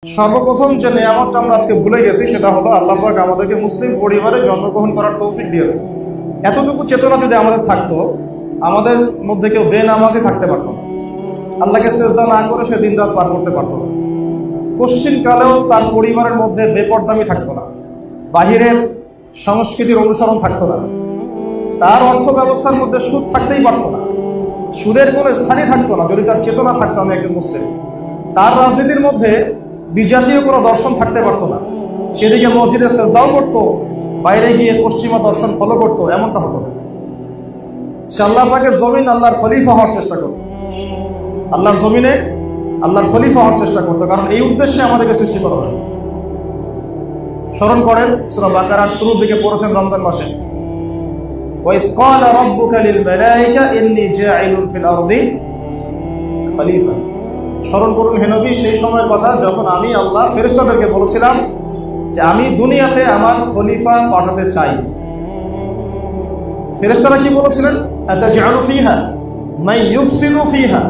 সর্বপ্রথম যে নিয়ামতটা আমরা আজকে ভুলে গেছি সেটা হলো আল্লাহ পাক আমাদেরকে মুসলিম পরিবারে জন্মগ্রহণ করার তৌফিক দিয়েছে। এতটুকু চেতনা যদি আমাদের থাকতো, আমাদের মধ্যে কেউ বেনামাজি থাকতে পারতো না, আল্লাহকে সেজদা না করে সে দিন রাত পার করতে পারতো না, পশ্চিমকালেও তার পরিবারের মধ্যে বেপরদামি থাকতো না, বাহিরের সংস্কৃতির অনুসরণ থাকতো না, তার অর্থ ব্যবস্থার মধ্যে সুদ থাকতেই পারতো না, সুদের কোনো স্থানই থাকতো না যদি তার চেতনা থাকতো আমি একজন মুসলিম। তার রাজনীতির মধ্যে বিজাতীয় কোনো দর্শন থাকতে পারতো না, সেদিকে মসজিদে সেজদাও করতো, বাইরে গিয়ে পশ্চিমা দর্শন ফলো করতো, এমনটা হতো না। সে আল্লাহ পাকের জমিন আল্লাহর খলিফা হওয়ার চেষ্টা করতো, আল্লাহর জমিনে আল্লাহর খলিফা হওয়ার চেষ্টা করতো, কারণ এই উদ্দেশ্যে আমাদেরকে সৃষ্টি করা হয়েছে। স্মরণ করেন, সূরা বাকারার শুরুর দিকে পড়েছেন রমজান মাসে, ওয়াইয ক্বালা রাব্বুকা লিল মালায়েকা ইন্নী জাঈলুন ফিল আরদি খলিফা। স্মরণ করুন হে নবী সেই সময়ের কথা যখন আমি আল্লাহ ফেরেশতাদেরকে বলেছিলাম যে আমি দুনিয়াতে আমার খলিফা পাঠাতে চাই। ফেরেশতারা কি বলেছিলেন? আতাজআলু ফিহা মান ইউফসিদু ফিহা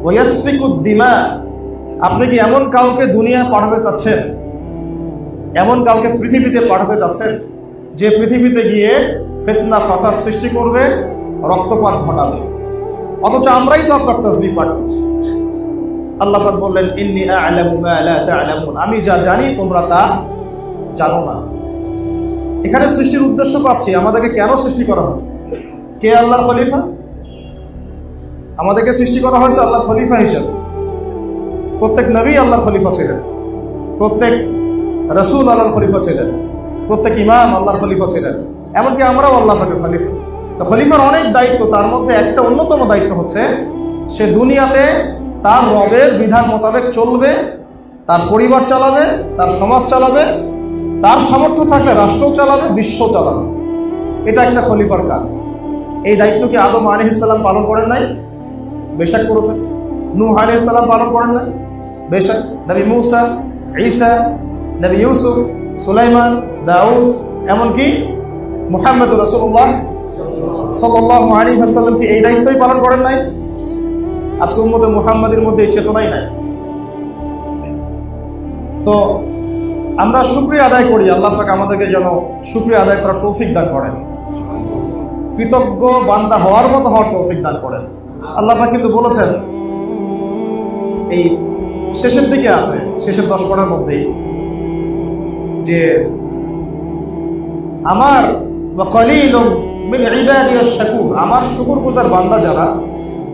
ওয়া ইয়াসফিকু দিমা। আপনি কি এমন কাউকে দুনিয়া পাঠাতে চাচ্ছেন, এমন কাউকে পৃথিবীতে পাঠাতে চাচ্ছেন যে পৃথিবীতে গিয়ে ফিতনা ফাসাদ সৃষ্টি করবে, রক্তপাত ঘটাবে? অথচ আমরাই তো আপনার তাসবিহ পাঠ করছি। আল্লাহ পাক বললেন ইন্নী আ'লামু মা লা তা'লামুন, আমি যা জানি তোমরা তা জানো না। এখানে সৃষ্টির উদ্দেশ্য পাচ্ছি, আমাদেরকে কেন সৃষ্টি করা হয়েছে? কে আল্লাহর খলিফা? আমাদেরকে সৃষ্টি করা হয়েছে আল্লাহর খলিফা হিসেবে। প্রত্যেক নবী আল্লাহর খলিফা ছিলেন, প্রত্যেক রাসূল আল্লাহর খলিফা ছিলেন, প্রত্যেক ইমাম আল্লাহর খলিফা ছিলেন, এমনকি আমরাও আল্লাহ পাকের খলিফা। তো খলিফার অনেক দায়িত্ব, তার মধ্যে একটা অন্যতম দায়িত্ব হচ্ছে সে দুনিয়াতে তার রবের বিধান মোতাবেক চলবে, তার পরিবার চালাবে, তার সমাজ চালাবে, তার সামর্থ্য থাকলে রাষ্ট্র চালাবে, বিশ্ব চালাবে। এটা একটা খলিফার কাজ। এই দায়িত্ব কি আদম আলাইহিস সালাম পালন করেন নাই? বেশক করেছেন। নূহ আলাইহিস সালাম পালন করেন নাই? বেশক। নবী মূসা, ঈসা, নবী ইউসুফ, সুলাইমান, দাউদ, এমনকি মুহাম্মদুর রাসূলুল্লাহ সাল্লাল্লাহু আলাইহি ওয়াসাল্লাম কি এই দায়িত্বই পালন করেন নাই? আজকে উম্মতে মুহাম্মাদের মধ্যে এই চেতনাই নাই। তো আমরা শুকরিয়া আদায় করি, আল্লাহ পাক আমাদেরকে যেন শুকরিয়া আদায় করার তৌফিক দান করেন, কৃতজ্ঞ বান্দা হওয়ার মতো হওয়ার তৌফিক দান করেন। আল্লাহ পাক কিন্তু বলেছেন, এই শেষের দিকে আছে, শেষের 10 পড়ার মধ্যেই, যে আমার ওয়া কালিলুম মিন ইবাদিয়াশ শাকুর, আমার শুকরগুজার বান্দা যারা,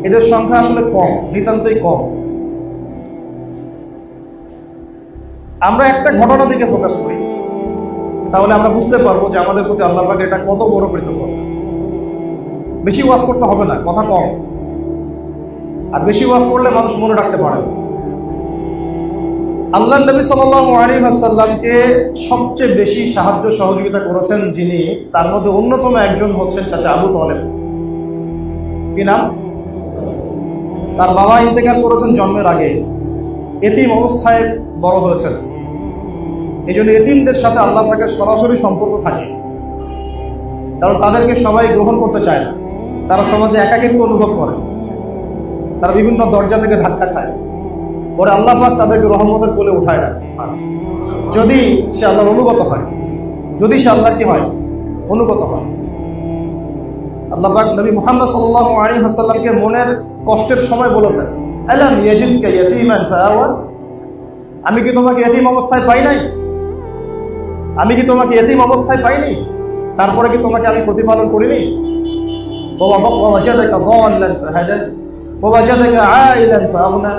এদের সংখ্যা আসলে কম, নিতান্তই কম। আমরা একটা ঘটনা দিকে ফোকাস করি, তাহলে আমরা বুঝতে পারবো যে আমাদের প্রতি আল্লাহ পাকের এটা কত বড় কৃতজ্ঞতা। বেশি ওয়াজ করতে হবে না, কথা কম, আর বেশি ওয়াজ করলে মানুষ মনে রাখতে পারে না। আল্লাহ নবী সাল্লাল্লাহু আলাইহি ওয়াসাল্লামকে সবচেয়ে বেশি সাহায্য সহযোগিতা করেছেন যিনি, তার মধ্যে অন্যতম একজন হচ্ছেন চাচা আবু তালেব। কি নাম? তার বাবা ইন্তেকাল করেছেন জন্মের আগে, এতিম অবস্থায় বড় হয়েছেন। এই জন্য এতিমদের সাথে আল্লাহ পাকের সরাসরি সম্পর্ক থাকে, কারণ তাদেরকে সবাই গ্রহণ করতে চায় না, তারা সমাজে একাকিত্ব অনুভব করে, তারা বিভিন্ন দরজা থেকে ধাক্কা খায়, পরে আল্লাহ পাক তাদেরকে রহমতের কোলে উঠায় রাখে, যদি সে আল্লাহর অনুগত হয়, যদি সে আল্লাহর কি হয়, অনুগত হয়। আল্লাহ পাক নবী মুহাম্মদ সাল্লাল্লাহু আলাইহি ওয়াসাল্লামকে মনের কষ্টের সময় বলেছেন, আলাম ইয়াজিদকা ইয়াতীমান ফাআওয়া, আমি কি তোমাকে এতিম অবস্থায় পাই নাই? আমি কি তোমাকে এতিম অবস্থায় পাইনি? তারপরে কি তোমাকে আমি প্রতিপালন করিনি? ওয়াজাদাকা দাল্লান ফাহাদা ওয়াজাদাকা আইলান ফাআগনা।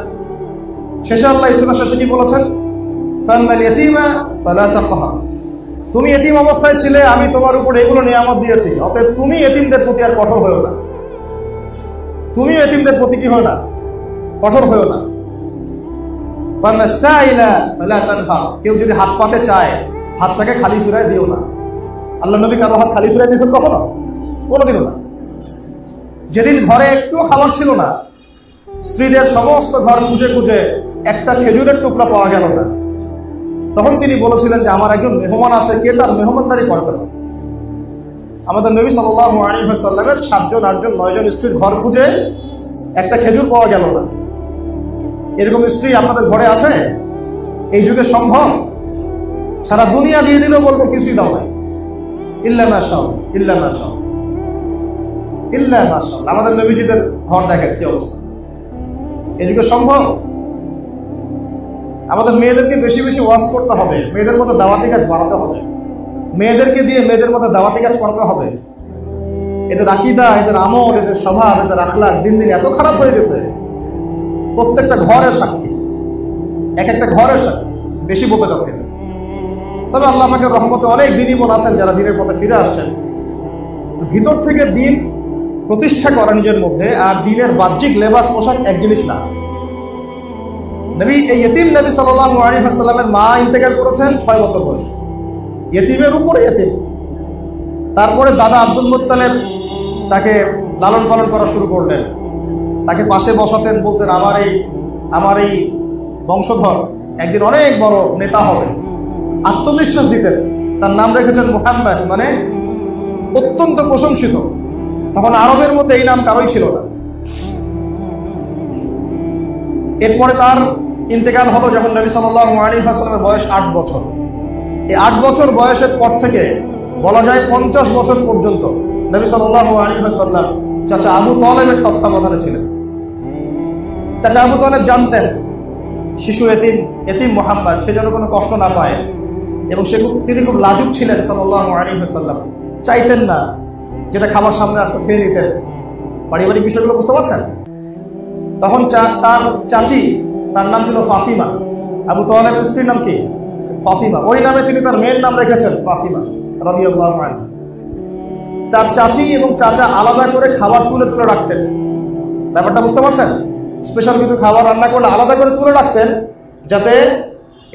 শেষে আল্লাহ সূরা শেষে কি বলেছেন? ফাম্মাল ইয়াতীমা ফালা তাকহার, তুমি এতিম অবস্থায় ছিলে, আমি তোমার উপর এগুলো নিয়ামত দিয়েছি, অতএব তুমি এতিমদের প্রতি আর কঠোর হয়ো না, তুমি এতিমদের প্রতি কি হয় না, কঠোর হয়ো না। কেউ যদি হাত পাতে চায়, হাতটাকে খালি ফিরায় দিও না। আল্লাহ নবী কারো হাত খালি ফিরাই দিয়েছেন কখনো? কোনোদিনও না। যেদিন ঘরে একটুও খাবার ছিল না, স্ত্রীদের সমস্ত ঘর খুঁজে খুঁজে একটা খেজুরের টুকরা পাওয়া গেল না, তখন তিনি বলেছিলেন যে আমার একজন মেহমান আছে, কে তার মেহমানদারি করাতে পারে? আমাদের নবী সাল্লাল্লাহু আলাইহি ওয়াসাল্লামের 7 জন 8 জন 9 জন স্ত্রীর ঘর খুঁজে একটা খেজুর পাওয়া গেল না। এরকম স্ত্রী আপনাদের ঘরে আছে? এই যুগে সম্ভব? সারা দুনিয়া দিয়ে দিলেও বলবো কিছুই দাও নাই, ইল্লা মাশাআল্লাহ, ইল্লা মাশাআল্লাহ, ইল্লা মাশাআল্লাহ। আমাদের নবীজিদের ঘর দেখেন কি অবস্থা। এই যুগে সম্ভব? আমাদের মেয়েদেরকে বেশি বেশি ওয়াজ করতে হবে, মেয়েদের মধ্যে দাওয়াতি কাজ বাড়াতে হবে, মেয়েদেরকে দিয়ে মেয়েদের মধ্যে দাওয়াতি কাজ করাতে হবে। এদের আকীদা, এদের আমল, এদের স্বভাব, এদের আখলাক দিন দিন এত খারাপ হয়ে গেছে, প্রত্যেকটা ঘরের সাক্ষী, এক একটা ঘরের সাক্ষী। বেশি বলতে চাচ্ছি না, তবে আল্লাহ আমাকে রহমতে অনেক দিনই বোন আছেন যারা দিনের পথে ফিরে আসছেন। ভিতর থেকে দিন প্রতিষ্ঠা করা নিজের মধ্যে আর দিনের বাহ্যিক লেবাস পোশাক এক জিনিস না। নবী এই ইতিম নবী সাল্লাল্লাহু আলাইহি ওয়াসাল্লামের মা ইন্তেকাল করেছেন 6 বছর বয়স, ইতিমের উপরে ইতিম। তারপরে দাদা আব্দুল মুত্তালিব তাকে লালন পালন করা শুরু করলেন, তাকে পাশে বসাতেন, বলতেন আমার এই বংশধর একদিন অনেক বড় নেতা হবে, আত্মবিশ্বাস দিতেন। তার নাম রেখেছেন মুহাম্মদ, মানে অত্যন্ত প্রশংসিত। তখন আরবের মধ্যে এই নাম কারোই ছিল না। এরপরে তার ইন্তেকাল হলো যখন নবী সাল্লাল্লাহু আলাইহি ওয়াসাল্লামের বয়স 8 বছর। এই 8 বছর বয়সের পর থেকে বলা যায় 50 বছর পর্যন্ত নবী সাল্লাল্লাহু আলাইহি ওয়াসাল্লাম চাচা আবু তালেবের তত্ত্বাবধানে ছিলেন। চাচা আবু তালেব জানতেন শিশু এতিম মুহাম্মদ সে যেন কোনো কষ্ট না পায়, এবং তিনি খুব লাজুক ছিলেন সাল্লাল্লাহু আলাইহি ওয়াসাল্লাম। চাইতেন না যেটা খাবার সামনে আসতো খেয়ে নিতেন। পারিবারিক বিষয়গুলো বুঝতে পারছেন? তখন তার চাচি, তার নাম ছিল ফাতিমা, আবু তালেবের স্ত্রীর নাম কি? ফাতিমা। ওই নামে তিনি তার মেয়ের নাম রেখেছেন ফাতিমা রাদিয়াল্লাহু আনহা। চার চাচি এবং চাচা আলাদা করে খাবার তুলে তুলে রাখতেন। ব্যাপারটা বুঝতে পারছেন? স্পেশাল কিছু খাবার রান্না করলে আলাদা করে তুলে রাখতেন, যাতে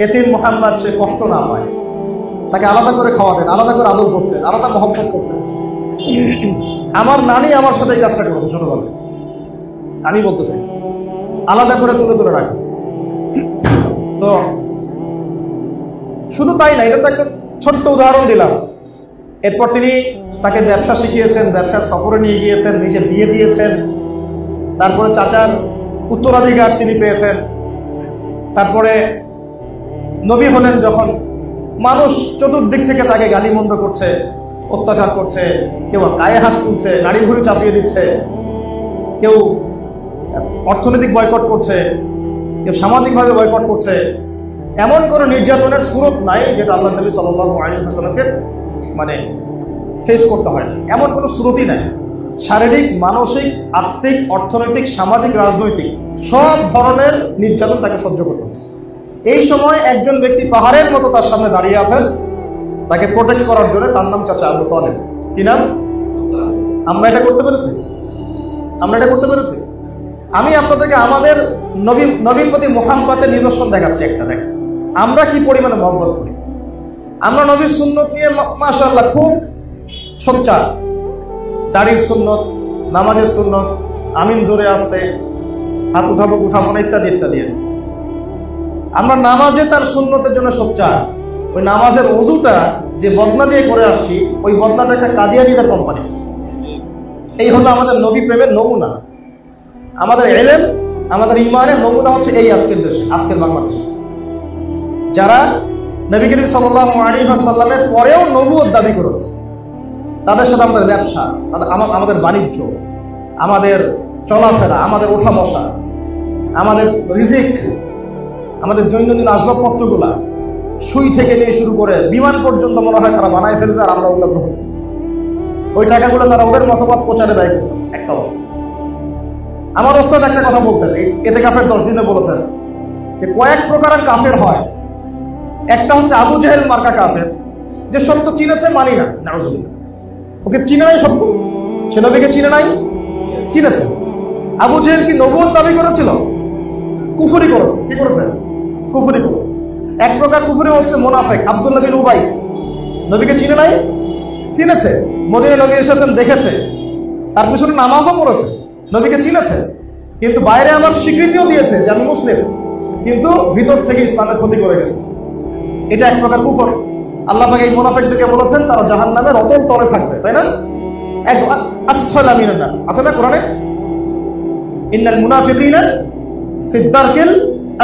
এতিম মুহাম্মদ সে কষ্ট না পায়। তাকে আলাদা করে খাওয়াতেন, আলাদা করে আদর করতেন, আলাদা মহব্বত করতেন। আমার নানি আমার সাথে এই কাজটা করতো ছোটবেলায়, আমি বলতেছি আলাদা করে তুলে তুলে রাখি। তো শুধু তাই না, এটা তো একটা ছোট্ট উদাহরণ দিলাম। এরপর তিনি তাকে ব্যবসা শিখিয়েছেন, ব্যবসার সফরে নিয়ে গিয়েছেন, নিজে বিয়ে দিয়েছেন। তারপরে চাচার উত্তরাধিকার তিনি পেয়েছেন। তারপরে নবী হলেন যখন, মানুষ চতুর্দিক থেকে তাকে গালিমন্দ করছে, অত্যাচার করছে, কেউ গায়ে হাত তুলছে, নাড়ি ভুড়ি চাপিয়ে দিচ্ছে, কেউ অর্থনৈতিক বয়কট করছে, কেউ সামাজিকভাবে বয়কট করছে। এমন কোনো নির্যাতনের সুরত নাই যেটা আল্লাহ নবী সাল্লাল্লাহু আলাইহি ওয়াসাল্লামকে মানে ফেস করতে হয়, এমন কোনো সুরতই নাই। শারীরিক, মানসিক, আর্থিক, অর্থনৈতিক, সামাজিক, রাজনৈতিক সব ধরনের নির্যাতন তাকে সহ্য করতে হচ্ছে। এই সময় একজন ব্যক্তি পাহাড়ের মতো তার সামনে দাঁড়িয়ে আছেন তাকে প্রোটেক্ট করার জন্য, তার নাম চাচা আবু তালেব। কি নাম? আমরা এটা করতে পেরেছি? আমরা এটা করতে পেরেছি? আমি আপনাদেরকে আমাদের নবীর প্রতি মুহাব্বতের নিদর্শন দেখাচ্ছি একটা। দেখেন আমরা কি পরিমাণে মহব্বত করি। আমরা নবীর সুন্নত নিয়ে মাশাআল্লাহ খুব সোচ্চার। দাড়ির সুন্নত, নামাজের সুন্নত, আমিন জোরে আসতে, হাত উঠাবো উঠাবো না, ইত্যাদি ইত্যাদি। আমরা নামাজে তার সুন্নতের জন্য সোচ্চার। ওই নামাজের ওযুটা যে বদনা দিয়ে করে আসছি, ওই বদনাটা একটা কাদিয়ানীদের কোম্পানি। এই হলো আমাদের নবী প্রেমের নমুনা। আমাদের ইলম, আমাদের ঈমানের নমুনা হচ্ছে এই আজকের দেশে, আজকের বাংলাদেশে যারা নবী করিম সাল্লাল্লাহু আলাইহি ওয়াসাল্লামের পরেও নবুয়ত দাবি করেছে, তাদের সাথে আমাদের ব্যবসা, আমাদের বাণিজ্য, আমাদের চলাফেরা, আমাদের ওঠা বসা, আমাদের রিজিক, আমাদের দৈনন্দিন আসবাবপত্রগুলা, সুই থেকে নিয়ে শুরু করে বিমান পর্যন্ত মনে হয় তারা বানায় ফেলবে, আর আমরা ওগুলো গ্রহণ করি। ওই টাকাগুলো তারা ওদের মতবাদ প্রচারে ব্যয় করতেছে। একটা অবস্থা। আমার ওস্তাদ একটা কথা বলতেন, এতে কাফের 10 দিনে বলেছেন যে কয়েক প্রকারের কাফের হয়। একটা হচ্ছে আবু জেহেল মার্কা কাফের, যে সত্য চিনেছে মানি না, নাউজুবিল্লাহ, ওকে চিনে নাই সত্য, সে নবীকে চিনে নাই, চিনেছে। আবু জেহেল কি নবুয়ত দাবি করেছিল? কুফরি করেছে। কি করেছে? কুফরি করেছে। এক প্রকার কুফরি হচ্ছে মুনাফিক, আব্দুল্লাহ বিন উবাই, নবীকে চিনে নাই, চিনেছে। মদিনায় নবী এসেছেন, দেখেছে, তার পিছনে নামাজও পড়েছে, নবীকে চিনেছে, কিন্তু বাইরে আমার স্বীকৃতিও দিয়েছে যে আমি মুসলিম, কিন্তু ভিতর থেকে ইসলামের ক্ষতি করে গেছে। এটা এক প্রকার কুফর। আল্লাহ পাক এই মুনাফিকদেরকে বলেছেন তারা জাহান্নামের অতল তলে থাকবে, তাই না? আসফালা মিনান নার, আছে না কোরআনে? ইন্নাল মুনাফিকিনা ফিদ দারকিল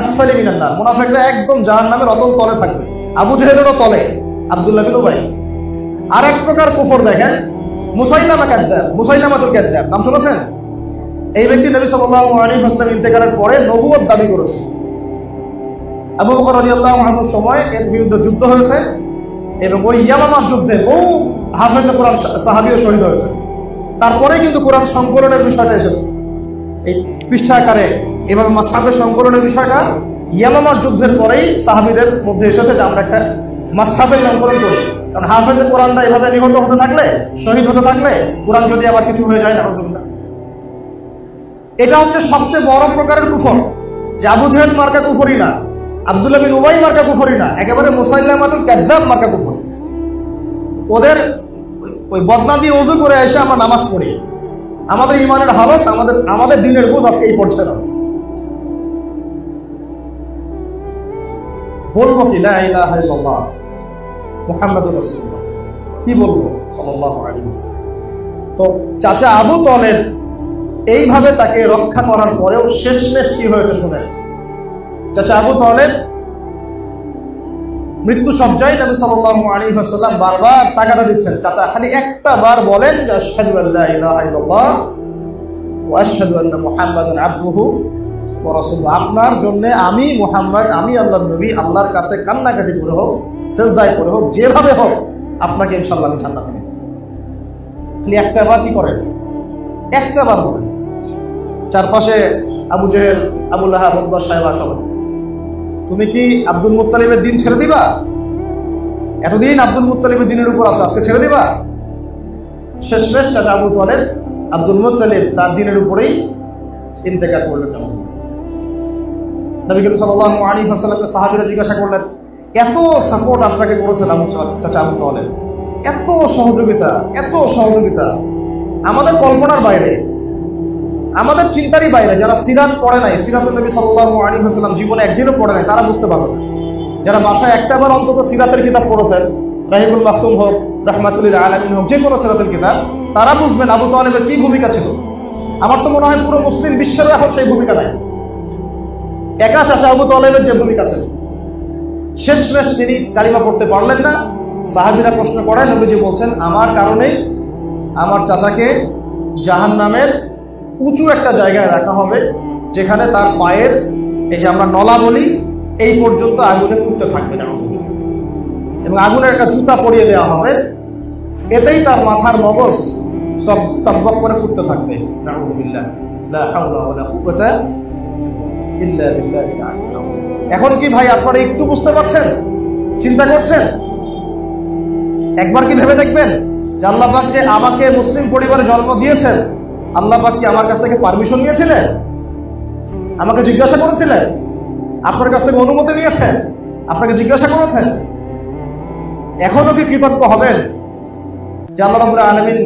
আসফালি মিনান নার, মুনাফিকরা একদম জাহান্নামের অতল তলে থাকবে। আবু জেহেলেরও তলে, আব্দুল্লাহ বিন উবাই। আর এক প্রকার কুফর দেখেন, মুসাইলামা কাযযাব, মুসাইলামাতুল কাযযাব, নাম শুনেছেন? এই ব্যক্তি নবী সাল্লাল্লাহু আলাইহি ওয়াসাল্লাম ইন্তেকালের পরে নবুয়ত দাবি করেছে। আবু বকর রাদিয়াল্লাহু আনহুর সময় এর বিরুদ্ধে যুদ্ধ হয়েছে এবং ওই ইয়ামামার যুদ্ধে বহু হাফেজে কোরআন সাহাবীও শহীদ হয়েছে। তারপরে কিন্তু কোরআন সংকলনের বিষয়টা এসেছে এই পৃষ্ঠা আকারে, এভাবে মাসহাফে সংকলনের বিষয়টা ইয়ামামার যুদ্ধের পরেই সাহাবীদের মধ্যে এসেছে যে আমরা একটা মাসহাফে সংকলন করি। কারণ হাফেজে কোরআনটা এভাবে নিহত হতে থাকলে, শহীদ হতে থাকলে কোরআন যদি আবার কিছু হয়ে যায়, নাউজুবিল্লাহ। এটা হচ্ছে সবচেয়ে বড় প্রকারের কুফর, যে আবু জেহেল মার্কা কুফরি না, আব্দুল্লাহ বিন উবাই মার্কা কুফরি না, একেবারে মুসাইলামাতুল কাযযাব মার্কা কুফর। ওদের ওই বদনা দিয়ে ওযু করে এসে আমরা নামাজ পড়ি, আমাদের ঈমানের হালত, আমাদের দ্বীনের বোঝ আজকে এই পর্যায়ে আছে। বলবো কি লা ইলাহা ইল্লাল্লাহ মুহাম্মাদুর রাসূলুল্লাহ, কি বলবো সাল্লাল্লাহু আলাইহি ওয়াসাল্লাম। তো চাচা আবু তালেব এইভাবে তাকে রক্ষা করার পরেও শেষমেশ কি হয়েছে শুনেন। চাচা আবু তালেব মৃত্যু সজ্জায় নবী সাল্লাল্লাহু আলাইহি ওয়াসাল্লাম বারবার তাগাদা দিচ্ছেন, চাচা খালি একটা বার বলেন যে আশহাদু আল্লা ইলাহা ইল্লাল্লাহ ওয়া আশহাদু আন্না মুহাম্মাদান আবদুহু ওয়া রাসূলুহু, আপনার জন্য আমি মুহাম্মদ, আমি আল্লাহর নবী, আল্লাহর কাছে কান্নাকাটি করে হোক, সেজদায় করে হোক, যেভাবে হোক আপনাকে ইনশাআল্লাহ আমি জান্নাতে নিয়ে যাব। খালি একটা বার কি করেন, একটা বার বলেন। চারপাশে আবু জেহেল, আবু লাহাব, উতবা, সাইবা সবাই, তুমি কি আব্দুল মুত্তালিবের দিন ছেড়ে দিবা? এতদিন আব্দুল মুত্তালিবের দিনের উপর আছো, আজকে ছেড়ে দিবা? শেষমেশ চাচা আবু তালেব আব্দুল মুত্তালিব তার দিনের উপরেই ইন্তেকাল করলেন। নবী করিম সাল্লাল্লাহু আলাইহি ওয়াসাল্লামকে সাহাবীরা জিজ্ঞাসা করলেন, এত সাপোর্ট আপনাকে করেছেন চাচা আবু তালেব, এত সহযোগিতা আমাদের কল্পনার বাইরে, আমাদের চিন্তারই বাইরে। যারা সিরাত পড়ে নাই, সিরাতুন নবী সাল্লাল্লাহু আলাইহি ওয়াসাল্লাম জীবনে একদিনও পড়ে নাই, তারা বুঝতে পারবে না। যারা বাসায় একটাবার অন্তত সিরাতের কিতাব পড়েছেন, রাহিবুল মাকতুম হোক, রাহমাতুল লিল আলামিন হোক, যে কোনো সিরাতের কিতাব, তারা বুঝবেন আবু তালেবের কি ভূমিকা ছিল। আমার তো মনে হয় পুরো মুসলিম বিশ্বের এখন সেই ভূমিকা নাই, একা চাচা আবু তালেবের যে ভূমিকা ছিল। শেষমেশ তিনি কালিমা পড়তে পারলেন না। সাহাবীরা প্রশ্ন করেন, নবীজি বলছেন, আমার কারণে আমার চাচাকে জাহান্নামের উঁচু একটা জায়গায় রাখা হবে, যেখানে তার পায়ের, এই যে আমরা নলা বলি, এই পর্যন্ত আগুনে পুড়তে থাকবে না, এবং আগুনের একটা জুতা পরিয়ে দেওয়া হবে, এতেই তার মাথার মগজ তকবক করে ফুটতে থাকবে। নাউযুবিল্লাহ, লা হাওলা ওয়ালা কুওয়াতা ইল্লা বিল্লাহিল আলিয়্যিল আযীম। এখন কি ভাই আপনারা একটু বুঝতে পারছেন, চিন্তা করছেন? একবার কি ভেবে দেখবেন যে আল্লাহ পাক যে আমাকে মুসলিম পরিবারে জন্ম দিয়েছেন, আল্লাহ পাক কি আমার কাছ থেকে পারমিশন নিয়েছিলেন? আমাকে জিজ্ঞাসা করেছিলেন? আপনার কাছ থেকে অনুমতি নিয়েছেন? আপনাকে জিজ্ঞাসা করেছেন? এখনো কি কৃতজ্ঞ হবেন যে আল্লাহ রাব্বুল আলামিন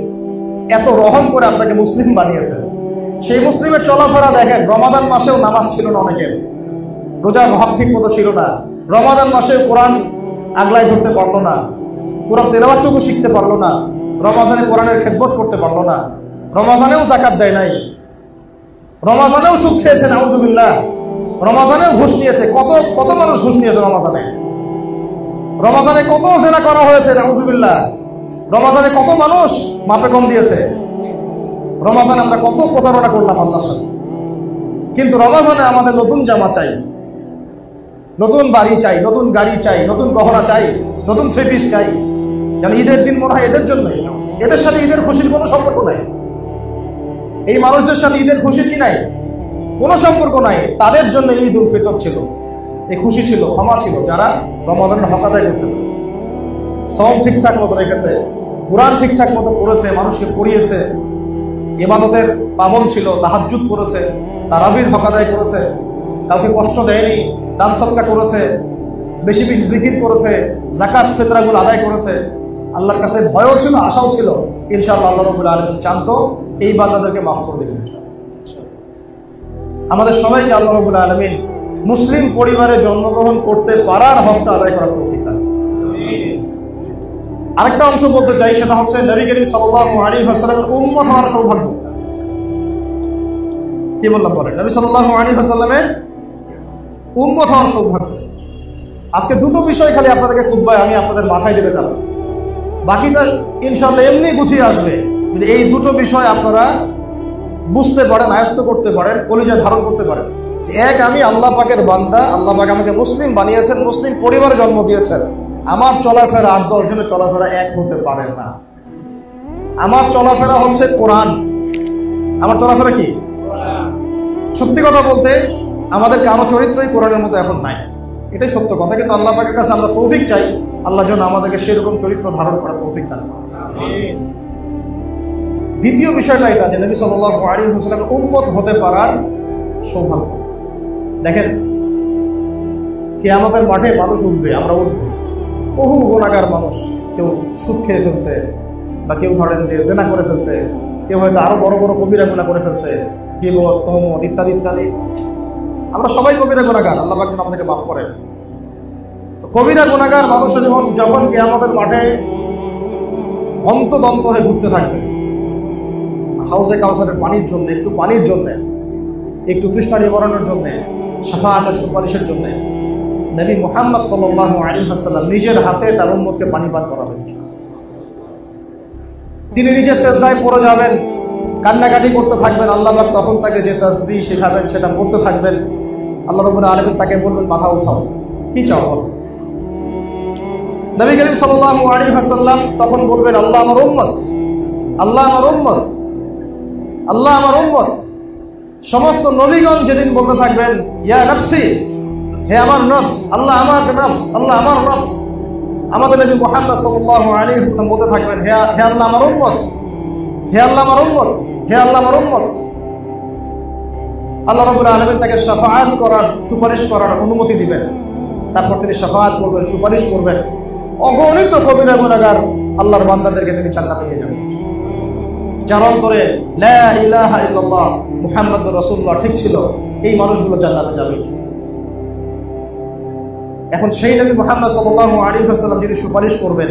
এত রহম করে আপনাকে মুসলিম বানিয়েছেন? সেই মুসলিমের চলাফেরা দেখেন, রমাদান মাসেও নামাজ ছিল না অনেকের, রোজার ভাব ঠিক মতো ছিল না, রমাদান মাসে কোরআন আগলায় ধরতে পারলো না, কোরআন তেলাওয়াতটুকু শিখতে পারলো না, রমাজানে কোরআনের খেদমত করতে পারলো না, রমাজানেও যাকাত দেয় নাই, রমাজানেও সুদ খেয়েছে, নাউযুবিল্লাহ, রমাজানেও ঘুষ নিয়েছে। কত মানুষ ঘুষ নিয়েছে রমাজানে? রমাজানে কত জেনা করা হয়েছে, নাউযুবিল্লাহ। রমাজানে কত মানুষ মাপে কম দিয়েছে। রমাজানে আমরা কত প্রতারণা করলাম আল্লাহর সাথে। কিন্তু রমাজানে আমাদের নতুন জামা চাই, নতুন বাড়ি চাই, নতুন গাড়ি চাই, নতুন গহনা চাই, নতুন থ্রি পিস চাই। যেন ঈদের দিন মনে হয় এদের জন্যই, এদের সাথে ঈদের খুশির কোনো সম্পর্ক নাই। এই মানুষদের সাথে ঈদের খুশির কি নাই? কোনো সম্পর্ক নাই। তাদের জন্য ঈদ উল ফিতর ছিল, এই খুশি ছিল, ক্ষমা ছিল, যারা রমাজানের হক আদায় করতে পেরেছে, সওম ঠিকঠাক মতো রেখেছে, কোরআন ঠিকঠাক মতো পড়েছে, মানুষকে পড়িয়েছে, ইবাদতের পাবন ছিল, তাহাজ্জুদ করেছে, তারাবির হক আদায় করেছে, কাউকে কষ্ট দেয়নি, দান সদকা করেছে, বেশি বেশি জিকির করেছে, যাকাত ফিতরাগুলো আদায় করেছে। আল্লাহর কাছে ভয়ও ছিল, আশাও ছিল, ইনশাআল্লাহ আল্লাহ রাব্বুল আলামিন চান্ত এই বান্দাদেরকে মাফ করে দেবেন। আমাদের সবাইকে আল্লাহ রাব্বুল আলামিন মুসলিম পরিবারে জন্মগ্রহণ করতে পারার হকটা আদায় করার তৌফিক দান। আরেকটা অংশ বলতে চাই, সেটা হচ্ছে নবী করিম সাল্লাল্লাহু আলাইহি ওয়াসাল্লামের উম্মত হওয়ার সৌভাগ্য। কি বললাম পরে? নবী সাল্লাল্লাহু আলাইহি ওয়াসাল্লামের উম্মত হওয়ার সৌভাগ্য। আজকে দুটো বিষয় খালি আপনাদেরকে খুতবায় আমি আপনাদের মাথায় দিতে চাচ্ছি, বাকিটা ইনশাআল্লাহ এমনি গুছিয়ে আসবে যদি এই দুটো বিষয় আপনারা বুঝতে পারেন, আয়ত্ত করতে পারেন, কলিজায় ধারণ করতে পারেন। যে এক, আমি আল্লাহ পাকের বান্দা, আল্লাহ পাক আমাকে মুসলিম বানিয়েছেন, মুসলিম পরিবারে জন্ম দিয়েছেন। আমার চলাফেরা 8-10 জনের চলাফেরা এক হতে পারে না। আমার চলাফেরা হচ্ছে কোরআন। আমার চলাফেরা কি? সত্যি কথা বলতে আমাদের কারো চরিত্রই কোরআনের মতো এখন নাই, এটাই সত্য কথা। কিন্তু আল্লাহ পাকের কাছে আমরা তৌফিক চাই, আল্লাহ যেন আমাদেরকে সেরকম চরিত্র ধারণ করার তৌফিক দান করেন। দ্বিতীয় বিষয়টা এটা যে নবী সাল্লাল্লাহু আলাইহি ওয়াসাল্লাম উম্মত হতে পারার সৌভাগ্য। দেখেন, কিয়ামতের মাঠে মানুষ উঠবে, আমরা উঠব, বহু গুনাহগার মানুষ, কেউ সুদ খেয়ে ফেলছে, বা কেউ ধরেন যে জেনা করে ফেলছে, কেউ হয়তো আরো বড় বড় কবিরা গুনাহ করে ফেলছে, গীবত, তহমত ইত্যাদি ইত্যাদি। আমরা সবাই কবিরা গুনাহগার, আল্লাহ পাক আমাদেরকে মাফ করেন। তো কবিরা গুনাহগার মানুষ যখন কিয়ামতের মাঠে হন্তদন্ত হয়ে ঘুরতে থাকবে, হাউজে কাউসারের পানির জন্য, একটু পানির জন্য, একটু তৃষ্ণা নিবারণের জন্য, শাফাআতের সুপারিশের জন্য, নবী মুহাম্মদ সাল্লাল্লাহু আলাইহি ওয়াসাল্লাম নিজের হাতে তার উম্মতকে পানি পান করাবেন। তিনি নিজে সেজদায় পড়ে যাবেন, কান্নাকাটি করতে থাকবেন। আল্লাহ পাক তখন তাকে যে তাসবিহ শেখাবেন সেটা পড়তে থাকবেন। আল্লাহ রাব্বুল আলামিন তাকে বলবেন, মাথা উঠাও, কি চাও বলো। নবী করিম সাল্লাল্লাহু আলাইহি ওয়াসাল্লাম তখন বলবেন, আল্লাহ আমার উম্মত, আল্লাহ আমার উম্মত, আল্লাহ আমার উম্মত। সমস্ত নবীগণ যেদিন বলতে থাকবেন, ইয়া নফসি, হে আমার নফস, আল্লাহ আমার নফস, আল্লাহ আমার নফস। আমাদের নবী মুহাম্মদ সাল্লাল্লাহু আলাইহি ওয়াসাল্লাম বলতে থাকবেন, হে আল্লাহ আমার উম্মত, হে আল্লাহ আমার উম্মত, হে আল্লাহ আমার উম্মত। আল্লাহ রাব্বুল আলামিন তাকে শাফাআত করার, সুপারিশ করার অনুমতি দিবেন। তারপর তিনি শাফাআত করবেন, সুপারিশ করবেন। অগণিত কবিরা গুনাহগার আল্লাহর বান্দাদেরকে তিনি জান্নাতে নিয়ে যাবেন। যার অন্তরে লা ইলাহা ইল্লাল্লাহ মুহাম্মাদুর রাসূলুল্লাহ ঠিক ছিল, এই মানুষগুলো জান্নাতে যাবে। এখন সেই নবী মুহাম্মদ সাল্লাল্লাহু আলাইহি ওয়াসাল্লাম যিনি সুপারিশ করবেন,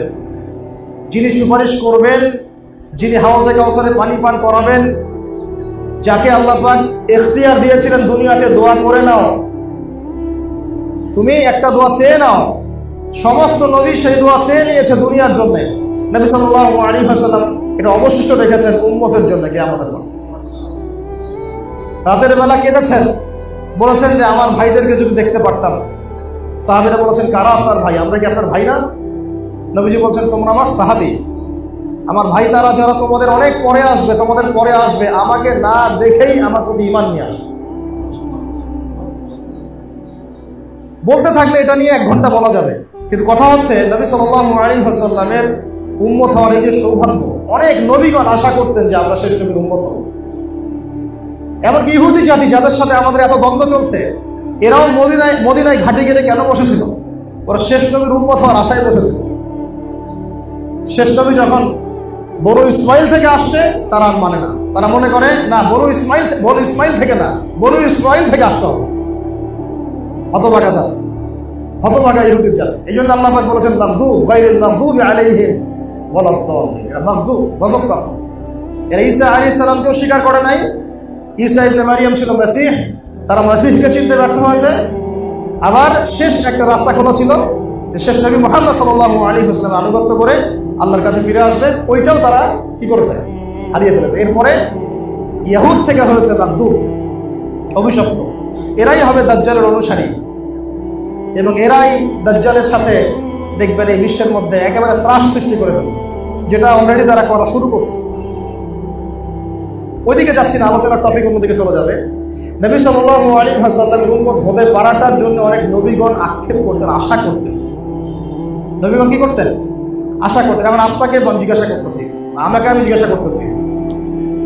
যিনি সুপারিশ করবেন, যিনি হাউজে কাউসারে পানি পান করাবেন, যাকে আল্লাহ পাক ইখতিয়ার দিয়েছিলেন দুনিয়াতে দোয়া করে নাও, তুমি একটা দোয়া চেয়ে নাও। সমস্ত নবী সেই দোয়া চেয়ে নিয়েছে দুনিয়ার জন্য। নবী সাল্লাল্লাহু আলাইহি ওয়াসাল্লাম এটা অবশিষ্ট রেখেছেন উম্মতের জন্য। কিয়ামতের মাঠে রাতের বেলা কেঁদেছেন, বলেছেন যে আমার ভাইদেরকে যদি দেখতে পারতাম। সাহাবীরা বলেছেন, কারা আপনার ভাই? আমরা কি আপনার ভাই না? নবীজি বলছেন, তোমরা আমার সাহাবী, আমার ভাই তারা যারা তোমাদের অনেক পরে আসবে, তোমাদের পরে আসবে, আমাকে না দেখেই আমার প্রতি ঈমান নিয়ে আসবে। বলতে থাকলে এটা নিয়ে 1 ঘন্টা বলা যাবে, কিন্তু কথা হচ্ছে নবী সাল্লাল্লাহু আলাইহি ওয়াসাল্লামের উম্মত হওয়ার এই যে সৌভাগ্য, অনেক নবীগণ আশা করতেন যে আমরা শেষ নবীর উম্মত হব। এমনকি ইহুদি জাতি যাদের সাথে আমাদের এত দ্বন্দ্ব চলছে, এরাও মদিনায় ঘাটে গেলে কেন বসেছিল? ওরা শেষ নবীর উম্মত হওয়ার আশায় বসেছিল। শেষ নবী যখন বনু ইসমাইল থেকে আসছে, তারা মানে না, তারা মনে করে না বনু ইসমাইল থেকে না, বনু ইসরাইল থেকে আসতে হবে। হতভাগা জাত, হতভাগা ইহুদির জাত। এই জন্য আল্লাহ পাক বলেছেন, মাগদুব গায়রিল মাগদুবি আলাইহিম ওয়ালাদ-দাল্লিন। এরা মাগদুব, গজবপ্রাপ্ত। এরা ঈসা আলাইহিস সালামকেও স্বীকার করে নাই। ঈসা ইবনে মারিয়াম ছিল মাসীহ, তারা মাসীহকে চিনতে ব্যর্থ হয়েছে। আবার শেষ একটা রাস্তা খোলা ছিল যে শেষ নবী মুহাম্মদ সাল্লাল্লাহু আলাইহি ওয়াসাল্লাম আনুগত্য করে আল্লাহর কাছে ফিরে আসবে, ওইটাও তারা কি করেছে? হারিয়ে ফেলেছে। এরপরে ইহুদ থেকে হয়েছে মাগদুব, অভিশপ্ত। এরাই হবে দাজ্জালের অনুসারী, এবং এরাই দাজ্জালের সাথে দেখবেন এই বিশ্বের মধ্যে একেবারে ত্রাস সৃষ্টি করে ফেলবে, যেটা অলরেডি তারা করা শুরু করছে। ওইদিকে যাচ্ছি না, আলোচনার টপিক অন্যদিকে চলে যাবে। নবী সাল্লাল্লাহু আলাইহি ওয়াসাল্লামের উম্মত হতে পারাটার জন্য অনেক নবীগণ আক্ষেপ করতেন, আশা করতেন। নবীগণ কি করতেন? আশা করতেন। এখন আপনাকে জিজ্ঞাসা করতেছি, আমাকে আমি জিজ্ঞাসা করতেছি,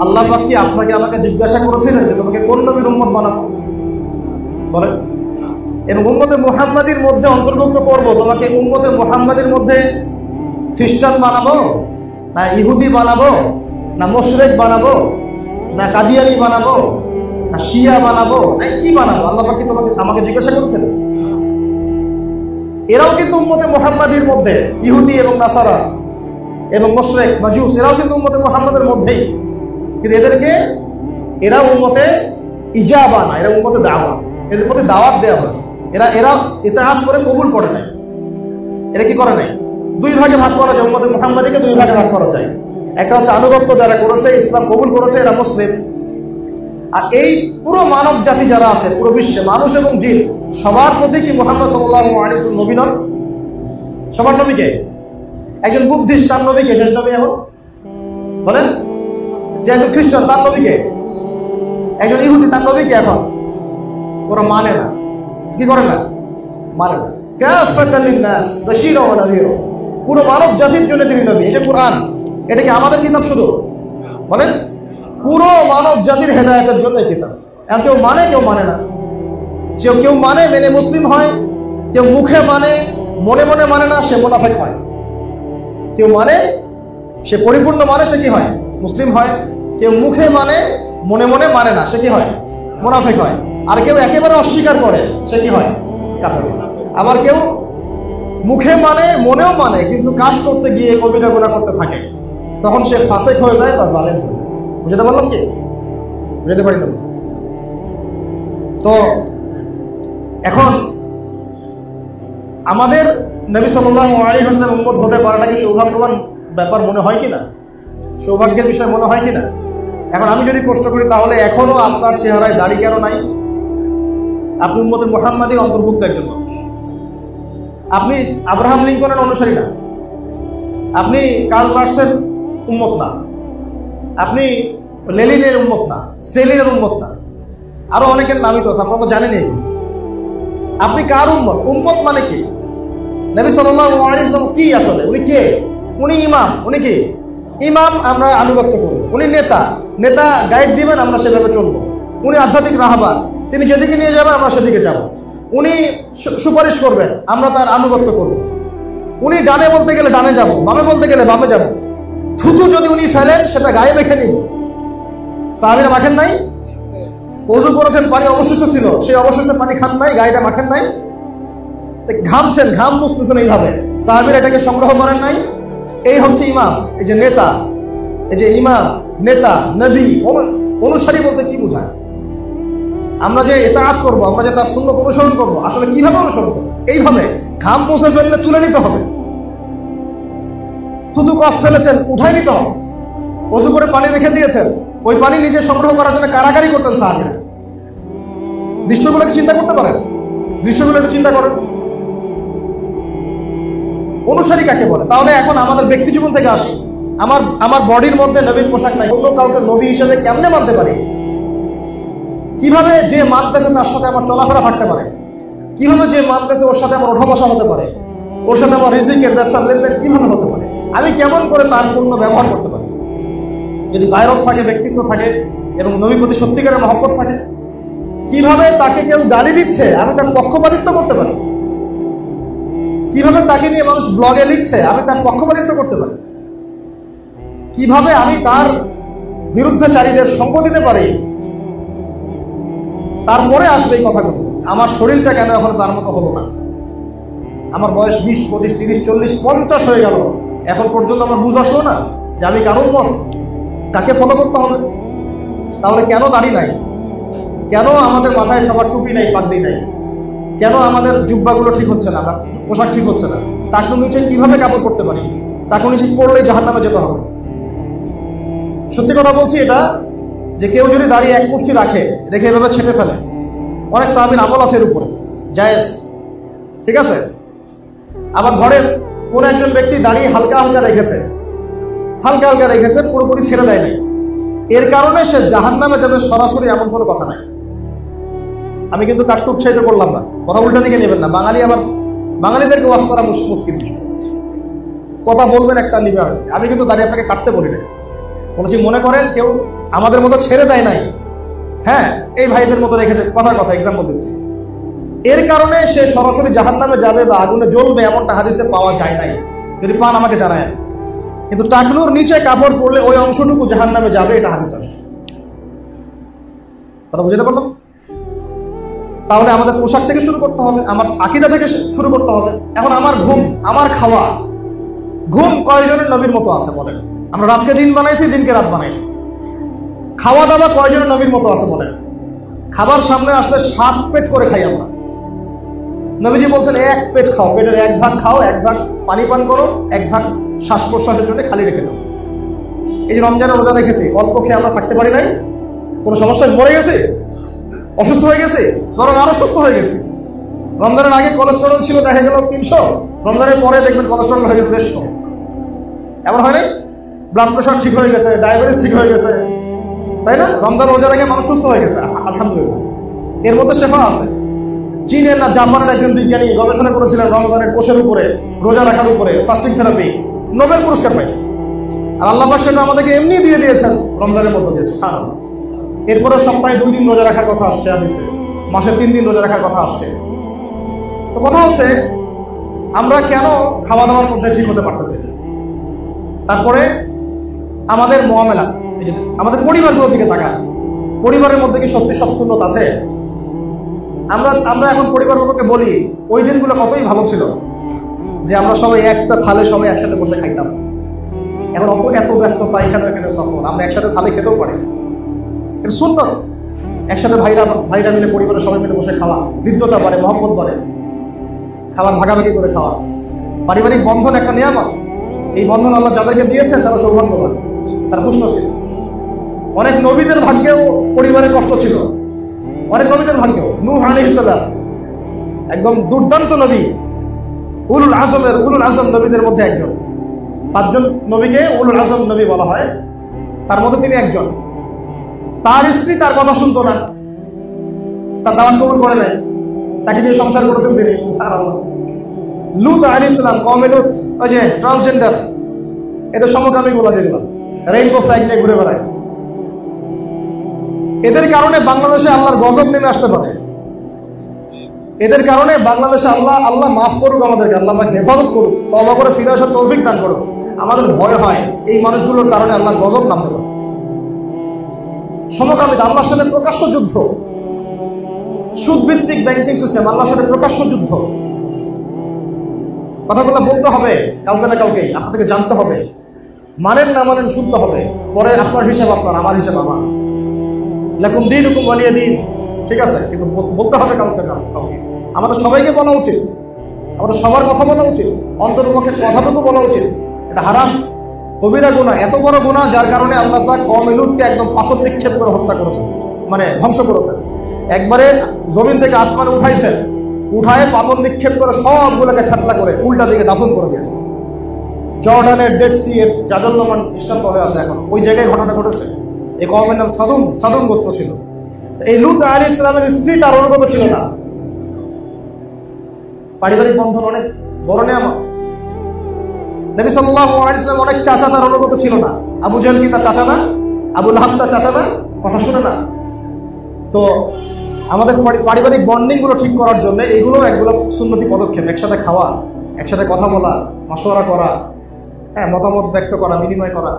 আল্লাহ পাক কি আপনাকে আমাকে জিজ্ঞাসা করেছিলেন যে তোমাকে কোন নবীর উম্মত বানাবো? বলেন। এবং উম্মতে মুহাম্মাদির মধ্যে অন্তর্ভুক্ত করব, তোমাকে উম্মতে মুহাম্মাদির মধ্যে খ্রিস্টান বানাবো, না ইহুদি বানাবো, না মুশরিক বানাবো, না কাদিয়ানি বানাবো, না শিয়া বানাবো, না কি বানাবো? আল্লাহ পাক কি আমাকে জিজ্ঞাসা করছেন? এরাও কিন্তু উম্মতে মুহাম্মাদির মধ্যে, ইহুদি এবং নাসারা এবং মুশরিক মাজুস, এরাও কিন্তু উম্মতে মুহাম্মাদের মধ্যেই, কিন্তু এরা উম্মতে ইজাবা না, এরা উম্মতে দাওয়াত, এদের প্রতি দাওয়াত দেওয়া হয়েছে। এরা ইতাআত করে কবুল করে নাই। এরা কি করে নাই? দুই ভাগে ভাগ করা যায়, উম্মতে মুহাম্মাদীকে দুই ভাগে ভাগ করা যায়। একটা হচ্ছে আনুগত্য যারা করেছে, ইসলাম কবুল করেছে, এরা মুসলিম। আর এই পুরো মানব জাতি যারা আছে পুরো বিশ্বে, মানুষ এবং জিন, সবার প্রতি কি মুহাম্মদ সাল্লাল্লাহু আলাইহি ওয়াসাল্লাম নবী নন? সবার নবীকে? একজন বুদ্ধিস্ট তার নবীকে শেষ নবী এখন বলেন? যে একজন খ্রিস্টান তার নবীকে? একজন ইহুদি তার নবীকে এখন? ওরা মানে না। কি করে না? মানে না। কাফাতাল লিন্নাস বাশীরা ওয়া নাযীরা, পুরো মানব জাতির জন্য তিনি নবী। এটা কোরআন, এটা কি আমাদের কিতাব শুধু? বলেন, পুরো মানব জাতির হেদায়েতের জন্য এই কিতাব। এখন কেউ মানে, কেউ মানে না। কেউ মানে মেনে মুসলিম হয়, কেউ মুখে মানে মনে মনে মানে না, সে মুনাফিক হয়। কেউ মানে, সে পরিপূর্ণ মানে, সে কি হয়? মুসলিম হয়। কেউ মুখে মানে মনে মনে মানে না, সে কি হয়? মুনাফিক হয়। আর কেউ একেবারে অস্বীকার করে, সে কি হয়? কাফের হয়। আবার কেউ মুখে মানে মনেও মানে কিন্তু কাজ করতে গিয়ে কবিরা গুনাহ করতে থাকে, তখন সে ফাসিক হয়ে যায় বা জালেম হয়ে যায়। বুঝতে পারলাম কি? বুঝতে পারি না? তো এখন আমাদের নবী সাল্লাল্লাহু আলাইহি ওয়াসাল্লাম উম্মত হতে পারাটা কি সৌভাগ্যবান ব্যাপার মনে হয় কিনা? সৌভাগ্যের বিষয় মনে হয় কিনা? এখন আমি যদি প্রশ্ন করি, তাহলে এখনো আপনার চেহারায় দাড়ি কেন নাই? আপনি উম্মতে মুহাম্মাদীর অন্তর্ভুক্ত একজন মানুষ। আপনি আব্রাহাম লিঙ্কনের অনুসারী না, আপনি কার্ল মার্কসের উম্মত না, আপনি লেনিনের উম্মত না, স্টেলিনের উম্মত না, আরো অনেকের নামই তো আছে, আপনারা তো জানেনই। আপনি কার উম্মত? উম্মত মানে কি? নবী সাল্লাল্লাহু আলাইহি ওয়াসাল্লাম কি আসলে? উনি কে? উনি ইমাম। উনি কি? ইমাম, আমরা আনুগত্য করব। উনি নেতা, নেতা গাইড দিবেন, আমরা সেভাবে চলবো। উনি আধ্যাত্মিক রাহবার, তিনি যেদিকে নিয়ে যাবেন আমরা সেদিকে যাব। উনি সুপারিশ করবেন, আমরা তার আনুগত্য করব। উনি ডানে বলতে গেলে ডানে যাব, বামে বলতে গেলে বামে যাব। থুতু যদি উনি ফেলেন, সেটা গায়ে মেখে নিব। সাহাবীরা মাখেন নাই? ওযু করেছেন, পানি অবশিষ্ট ছিল, সেই অবশিষ্ট পানি খান নাই, গায়েটা মাখেন নাই? ঘামছেন, ঘাম মুছতেছেন এইভাবে, সাহাবীরা এটাকে সংগ্রহ করেন নাই? এই হচ্ছে ইমাম। এই যে নেতা, এই যে ইমাম, নেতা, নবী, অনুসারী বলতে কি বোঝায়? আমরা যে ইতাআত করব, আমরা যে তার সুন্নাত অনুসরণ করব, আসলে কিভাবে অনুসরণ করব? এইভাবে ঘাম মুছে ফেললে তুলে নিতে হবে, থুতু কফ ফেলেছেন উঠাই নিতে হবে, ওযু করে পানি রেখে দিয়েছেন, ওই পানি নিজে সংগ্রহ করার জন্য কারাকারি করতেন সাহাবীরা। দৃশ্যগুলো কি চিন্তা করতে পারেন? দৃশ্যগুলো একটু চিন্তা করেন। অনুসারী কাকে বলে? তাহলে এখন আমাদের ব্যক্তি জীবন থেকে আসি। আমার বডির মধ্যে নবীর পোশাক নাই, অন্য কাউকে নবী হিসেবে কেমনে মানতে পারি? কিভাবে যে মানতেছে তার সাথে আমার চলাফেরা থাকতে পারে? কিভাবে যে মানতেছে ওর সাথে আমার ওঠা বসা হতে পারে? ওর সাথে আমার রিজিকের ব্যবসার লেনদেন কিভাবে হতে পারে? আমি কেমন করে তার পূর্ণ ব্যবহার করতে পারি? যদি গায়রত থাকে, ব্যক্তিত্ব থাকে এবং নবীর প্রতি সত্যিকারের মহব্বত থাকে, কিভাবে তাকে কেউ গালি দিচ্ছে আমি তার পক্ষপাতিত্ব করতে পারি? কিভাবে তাকে নিয়ে মানুষ ব্লগে লিখছে আমি তার পক্ষপাতিত্ব করতে পারি? কিভাবে আমি তার বিরুদ্ধচারীদের সঙ্গ দিতে পারি? তারপরে আসবে এই কথাগুলো। আমার শরীরটা কেন এখন তার মতো হলো না? আমার বয়স 20, 25, 30, 40, 50 হয়ে গেল, এখন পর্যন্ত আমার বুঝ আসলো না যে আমি কারোর মত কাকে ফলো করতে হবে? তাহলে কেন দাড়ি নাই? কেন আমাদের মাথায় সবার টুপি নাই, পাগড়ি নাই? কেন আমাদের জুব্বাগুলো ঠিক হচ্ছে না, পোশাক ঠিক হচ্ছে না? টাকনু নিচে কিভাবে কাপড় পরতে পারি? টাকনু নিচে পড়লে জাহান্নামে যেতে হবে। সত্যি কথা বলছি এটা, যে কেউ যদি দাঁড়িয়ে এক মুষ্টি রেখে এভাবে ছেটে ফেলে, অনেক সাহাবীর আমল আছে এর উপরে, জায়েজ, ঠিক আছে। আবার ধরেন কোন একজন ব্যক্তি দাঁড়িয়ে হালকা হালকা রেখেছে, পুরোপুরি ছেড়ে দেয় নাই, এর কারণে সে জাহান্নামে যাবে সরাসরি, এমন কোনো কথা নাই। আমি কিন্তু কাটতে উৎসাহিত করলাম না, কথা উল্টা দিকে নেবেন না। বাঙালিদেরকে ওয়াজ করা মুশকিল বিষয়। কথা বলবেন একটা নিবে, আমি কিন্তু দাঁড়িয়ে আপনাকে কাটতে বলি না। বলছি মনে করেন কেউ আমাদের মতো ছেড়ে দেয় নাই, হ্যাঁ, এই ভাইদের মতো রেখেছে, কথার কথা এক্সাম্পল দিচ্ছি, এর কারণে সে সরাসরি জাহান্নামে যাবে বা আগুনে জ্বলবে এমনটা হাদিসে পাওয়া যায় নাই। যদি পান আমাকে জানায়। কিন্তু টাকনুর নিচে কাপড় পরলে ওই অংশটুকু জাহান্নামে যাবে, এটা হাদিস আসছে। কথা বুঝতে পারলাম? তাহলে আমাদের পোশাক থেকে শুরু করতে হবে, আমার আকীদা থেকে শুরু করতে হবে। এখন আমার ঘুম, আমার খাওয়া, ঘুম কয়জনের নবীর মতো আছে বলেন? আমরা রাতকে দিন বানাইছি, দিনকে রাত বানাইছি। খাওয়া দাওয়া কয়জনের নবীর মতো আছে বলেন? খাবার সামনে আসলে 7 পেট করে খাই আমরা, নবীজি বলছেন এক পেট খাও, পেটের এক ভাগ খাও, এক ভাগ পানি পান করো, এক ভাগ শ্বাস প্রশ্বাসের জন্য খালি রেখে দাও। এই যে রমজানের রোজা রেখেছি, অল্প খেয়ে আমরা থাকতে পারি নাই, কোনো সমস্যায় মরে গেছে, অসুস্থ হয়ে গেছে, বরং আরো সুস্থ হয়ে গেছে। রমজানের আগে কোলেস্টেরল ছিল দেখা গেল 300, রমজানের পরে দেখবেন কোলেস্টেরল হয়ে গেছে 150। এমন হয় নাই? ব্লাড প্রেশার ঠিক হয়ে গেছে, ডায়াবেটিস ঠিক হয়ে গেছে, তাই না? রমজান রোজার আগে মানুষ সুস্থ হয়ে গেছে, আলহামদুলিল্লাহ। এর মধ্যে শেফা আছে। চীনের না জাপানের একজন বিজ্ঞানী গবেষণা করেছিলেন রমজানের কোষের উপরে, রোজা রাখার উপরে, ফাস্টিং থেরাপি, নোবেল পুরস্কার পাইছে। আর আল্লাহ পাক সেটা আমাদেরকে এমনি দিয়ে দিয়েছেন, রমজানের মধ্যে দিয়েছে। এরপরে সপ্তাহে 2 দিন রোজা রাখার কথা আসছে, হাদিসে মাসে 3 দিন রোজা রাখার কথা আসছে। তো কথা হচ্ছে আমরা কেন খাওয়া দাওয়ার মধ্যে ঠিক হতে পারতেছি? তারপরে আমাদের মুআমালা, আমাদের পরিবারগুলোর দিকে তাকান। পরিবারের মধ্যে কি সত্যি সব সুন্নত আছে? আমরা এখন পরিবারগুলোকে বলি ওই দিনগুলো কতই ভালো ছিল, যে আমরা সবাই একটা থালে সবাই একসাথে বসে খাইতাম। এখন এত ব্যস্ততা, এখানে এখানে সফর, আমরা একসাথে থালে খেতেও পারি। কিন্তু সুন্নত একসাথে ভাইরা মিলে, পরিবারের সবাই মিলে বসে খাওয়া, হৃদ্যতা বাড়ে, মহব্বত বাড়ে, খাবার ভাগাভাগি করে খাওয়া। পারিবারিক বন্ধন একটা নিয়ামত। এই বন্ধন আল্লাহ যাদেরকে দিয়েছেন তারা সৌভাগ্যবান, তারা খুশনসিব। অনেক নবীদের ভাগ্যেও পরিবারের কষ্ট ছিল, অনেক নবীদের ভাগ্যেও। নূহ আলাইহিস সালাম একদম দুর্দান্ত নবী, উলুল আজম নবীদের মধ্যে একজন। 5 জন নবীকে উলুল আজম নবী বলা হয়, তার মধ্যে তিনি একজন। তার স্ত্রী তার কথা শুনতো না, তার দাওয়াত কবুল করে নাই, তাকে নিয়ে সংসার করেছেন তিনি। লূত আলাইহিস সালাম, কওমে লূত, ওই যে ট্রান্সজেন্ডার, এদের সমকামী বলা, যেগুলো রেইনবো ফ্ল্যাগ নিয়ে ঘুরে বেড়ায়, এদের কারণে বাংলাদেশে আল্লাহর গজব নেমে আসতে পারে। এদের কারণে বাংলাদেশে আল্লাহ মাফ করুক আমাদেরকে, আল্লাহ আমাকে হেফাজত করুক, তওবা করে ফিরে আসার তৌফিক দান করুক। আমাদের ভয় হয় এই মানুষগুলোর কারণে আল্লাহর গজব নামতে পারে। সমকামিতা, আল্লাহর সাথে প্রকাশ্য যুদ্ধ। সুদভিত্তিক ব্যাংকিং সিস্টেম, আল্লাহর সাথে প্রকাশ্য যুদ্ধ। কথাগুলো বলতে হবে কাউকে না কাউকে, আপনাদেরকে জানতে হবে। মানেন না মানেন শুনতে হবে, পরে আপনার হিসাব আপনার, আমার হিসাব আমার। লাকুম দীনুকুম ওয়ালিয়া দীন, ঠিক আছে? কিন্তু বলতে হবে কাউকে না কাউকে। আমাদের সবাইকে বলা উচিত, আমাদের সবার কথা বলা উচিত, অন্তর্পক্ষে কথাটুকু বলা উচিত। এটা হারাম, কবিরা গুনাহ, এত বড় গুনাহ যার কারণে আল্লাহ পাক কওমে লূতকে একদম পাথর নিক্ষেপ করে হত্যা করেছেন, মানে ধ্বংস করেছেন। একবারে জমিন থেকে আসমানে উঠাইছেন, উঠায় পাথর নিক্ষেপ করে সবগুলোকে থাতলা করে উল্টা দিকে দাফন করে দিয়েছে। জর্ডানের ডেড সি এর জাজল্যমান দৃষ্টান্ত হয়ে আছে এখন, ওই জায়গায় ঘটনা ঘটেছে। এই কওমের নাম সাদুম গোত্র ছিল। এই লূত আলাইহিস সালামের স্ত্রী তার অনুগত ছিল না। পারিবারিক বন্ধন অনেক বড় নিয়ামত। নবী সাল্লাল্লাহু আলাইহি ওয়াসাল্লাম অনেক চাচা তার অনুগত ছিল না। আবু জাহল কি তার চাচা না? আবু লাহাব তার চাচা না? কথা শুনে না। তো আমাদের পারিবারিক বন্ডিং গুলো ঠিক করার জন্য এগুলো একগুলো সুন্নতি পদক্ষেপ। একসাথে খাওয়া, একসাথে কথা বলা, মাশওয়ারা করা, হ্যাঁ, মতামত ব্যক্ত করা, বিনিময় করা,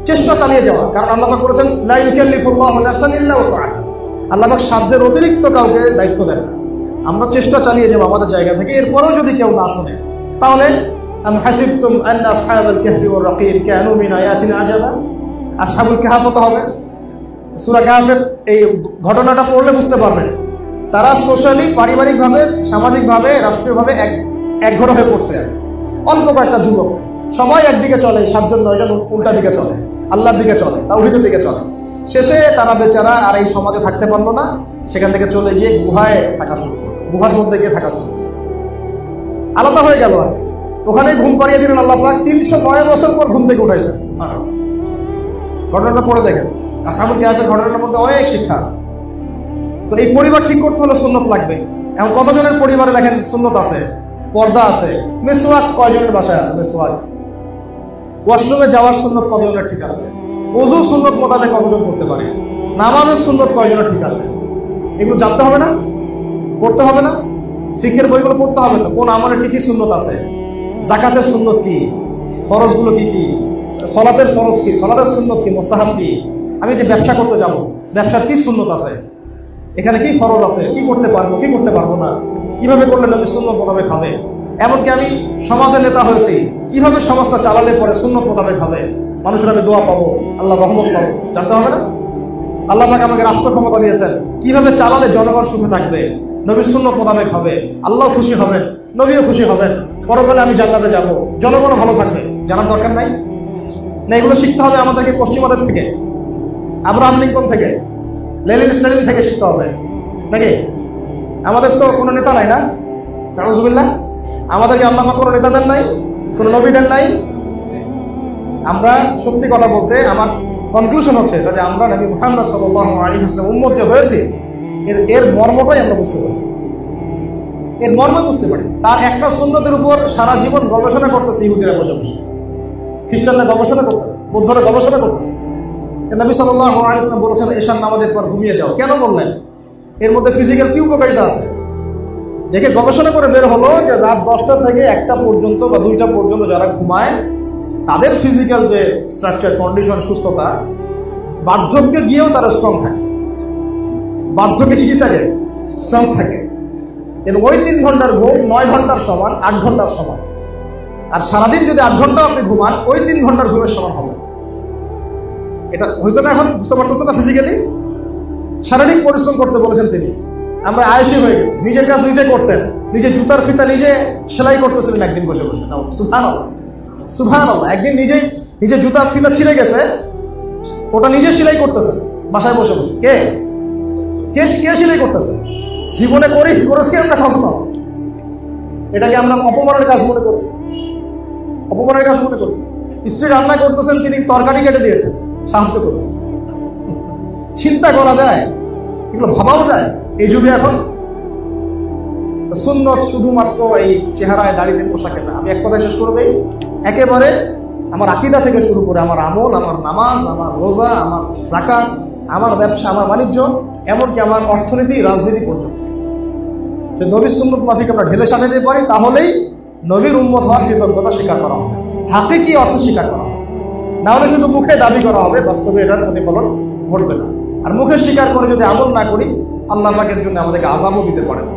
চেষ্টা চালিয়ে যাওয়া। কারণ আল্লাহ পাক বলেছেন লা ইউকাল্লিফুল্লাহু নাফসান ইল্লা উসআহা। আল্লাহ পাক সাধ্যের অতিরিক্ত কাউকে দায়িত্ব দেন না। আমরা চেষ্টা চালিয়ে যাবো আমাদের জায়গা থেকে। এরপরেও যদি কেউ না শোনে, তাহলে আম হাসিবতুম আন্না আসহাবাল কাহফি ওয়ার রাকিম কানু মিন আয়াতিনা আজাবা। আসহাবুল কাহফ হতে হবে। সূরা কাহফের এই ঘটনাটা পড়লে বুঝতে পারবেন, তারা সোশ্যালি, পারিবারিকভাবে, সামাজিকভাবে, রাষ্ট্রীয়ভাবে একঘর হয়ে পড়ছে। অল্প কয়েকটা যুবক, সবাই একদিকে চলে, 7 জন 9 জন উল্টা দিকে চলে, আল্লাহর দিকে চলে, তাওহীদের দিকে চলে। শেষে তারা বেচারা আর এই সমাজে থাকতে পারলো না, সেখান থেকে চলে গিয়ে গুহায় থাকা শুরু করলো, গুহার মধ্যে গিয়ে থাকা শুরু, আলাদা হয়ে গেল। আর ওখানে ঘুম পাড়িয়ে দিলেন আল্লাহ পাক। 309 বছর পর ঘুম থেকে উঠাইছেন। ঘটনাটা পড়ে দেখেন, আসহাবুল কাহফের ঘটনার মধ্যে অনেক শিক্ষা আছে। তো এই পরিবার ঠিক করতে হলে সুন্নত লাগবে। এখন কতজনের পরিবারে দেখেন সুন্নত আছে, পর্দা আছে, মিসওয়াক কয়জনের বাসায় আছে? মিসওয়াক। ওয়াশরুমে যাওয়ার সুন্নত কতজনের ঠিক আছে? ওযু সুন্নত মোতাবেক কতজন করতে পারে? নামাজের সুন্নত কয়জনের ঠিক আছে? এগুলো জানতে হবে না? পড়তে হবে না? ফিকহের বইগুলো পড়তে হবে না? কোন আমলের কি কি সুন্নত আছে? যাকাতের সুন্নত কি? ফরজগুলো কি কি? সালাতের ফরজ কি? সালাতের সুন্নত কি? মুস্তাহাব কি? আমি যে ব্যবসা করতে যাব, ব্যবসার কি সুন্নত আছে? এখানে কি ফরজ আছে? কি করতে পারবো, কি করতে পারবো না? কিভাবে করলে নবী সুন্নত মোতাবেক হবে? এমনকি আমি সমাজের নেতা হয়েছি, কিভাবে সমাজটা চালালে পরে সুন্নত মোতাবেক হবে, মানুষের আমি দোয়া পাবো, আল্লাহ রহমত পাবো, জানতে হবে না? আল্লাহ পাক আমাকে রাষ্ট্র ক্ষমতা দিয়েছেন, কিভাবে চালালে জনগণ সুখে থাকবে, নবীর সুন্নাত মোতাবেক হবে, আল্লাহ খুশি হবেন, নবীও খুশি হবেন, পরকালে আমি জান্নাতে যাব, জনগণও ভালো থাকবে, জানার দরকার নাই? না, এগুলো শিখতে হবে আমাদেরকে পশ্চিমাদের থেকে, আব্রাহাম লিঙ্কন থেকে, লেনিন স্টালিন থেকে শিখতে হবে নাকি? আমাদের তো কোনো নেতা নাই, না? নাউজুবিল্লাহ। আমাদেরকে আল্লাহ পাক কোনো নেতাদের নাই, কোনো নবীদের নাই। আমরা সত্যি কথা বলতে আমার কনক্লুশন হচ্ছে এটা যে আমরা নবী মুহাম্মদ সাল্লাল্লাহু আলাইহি ওয়াসাল্লাম উম্মত যে হয়েছি এর মর্মটাই আমরা বুঝতে পারি, এর মর্ম বুঝতে পারি। তার একটা সুন্নতের উপর সারা জীবন গবেষণা করতেছে ইহুদিরা বসে বসে, খ্রিস্টানরা গবেষণা করতেছে, বৌদ্ধরা গবেষণা করতেছে। নবী সাল্লাল্লাহু আলাইহি ওয়াসাল্লাম বলেছেন এশার নামাজের পর ঘুমিয়ে যাও। কেন বললেন? এর মধ্যে ফিজিক্যাল কি উপকারিতা আছে দেখে গবেষণা করে বের হলো যে রাত 10টা থেকে 1টা পর্যন্ত বা 2টা পর্যন্ত যারা ঘুমায় তাদের ফিজিক্যাল যে স্ট্রাকচার, কন্ডিশন, সুস্থতা, বার্ধক্যে গিয়েও তারা স্ট্রং থাকে। বার্ধক্যে কি থাকে? স্ট্রং থাকে। এবং ওই 3 ঘন্টার ঘুম 9 ঘন্টার সমান, 8 ঘন্টার সমান। আর সারাদিন যদি 8 ঘন্টা আপনি ঘুমান ওই 3 ঘন্টার ঘুমের সমান হবে। এটা হয়েছে না? এখন বুঝতে পারতেছে না? ফিজিক্যালি শারীরিক পরিশ্রম করতে বলেছেন তিনি। আমরা আয়েশি হয়ে গেছি, নিজের কাজ নিজে করতেন, নিজে জুতার ফিতা নিজে সেলাই করতেছিলেন একদিন বসে বসে। সুবহানাল্লাহ, সুবহানাল্লাহ। একদিন নিজে জুতার ফিতা ছিঁড়ে গেছে, ওটা নিজে সেলাই করতেছেন বাসায় বসে বসে। কে সেলাই করতেছে? জীবনে করেছি আমরা কখনো? এটাকে আমরা অপমানের কাজ মনে করি, অপমানের কাজ মনে করি। স্ত্রী রান্না করতেছেন, তিনি তরকারি কেটে দিয়েছেন, সাহায্য করছেন। চিন্তা করা যায়? এগুলো ভাবাও যায় এই যুগে? এখন সুন্নত শুধুমাত্র এই চেহারায়, দাড়িতে, পোশাকে না। আমি এক কথায় শেষ করে দেই, একেবারে আমার আকীদা থেকে শুরু করে আমার আমল, আমার নামাজ, আমার রোজা, আমার যাকাত, আমার ব্যবসা, আমার বাণিজ্য, এমনকি আমার অর্থনীতি, রাজনীতি পর্যন্ত যে নবীর সুন্নত মাফিক আমরা ঢেলে সাজাতে পারি, তাহলেই নবীর উম্মত হওয়ার কৃতজ্ঞতা স্বীকার করা হবে, হাকিকি অর্থ স্বীকার করা হবে। না হলে শুধু মুখে দাবি করা হবে, বাস্তবে এটার প্রতিফলন ঘটবে না। আর মুখে স্বীকার করে যদি আমল না করি, আল্লাহ পাকের জন্য আমাদেরকে আযাবও দিতে পারেন।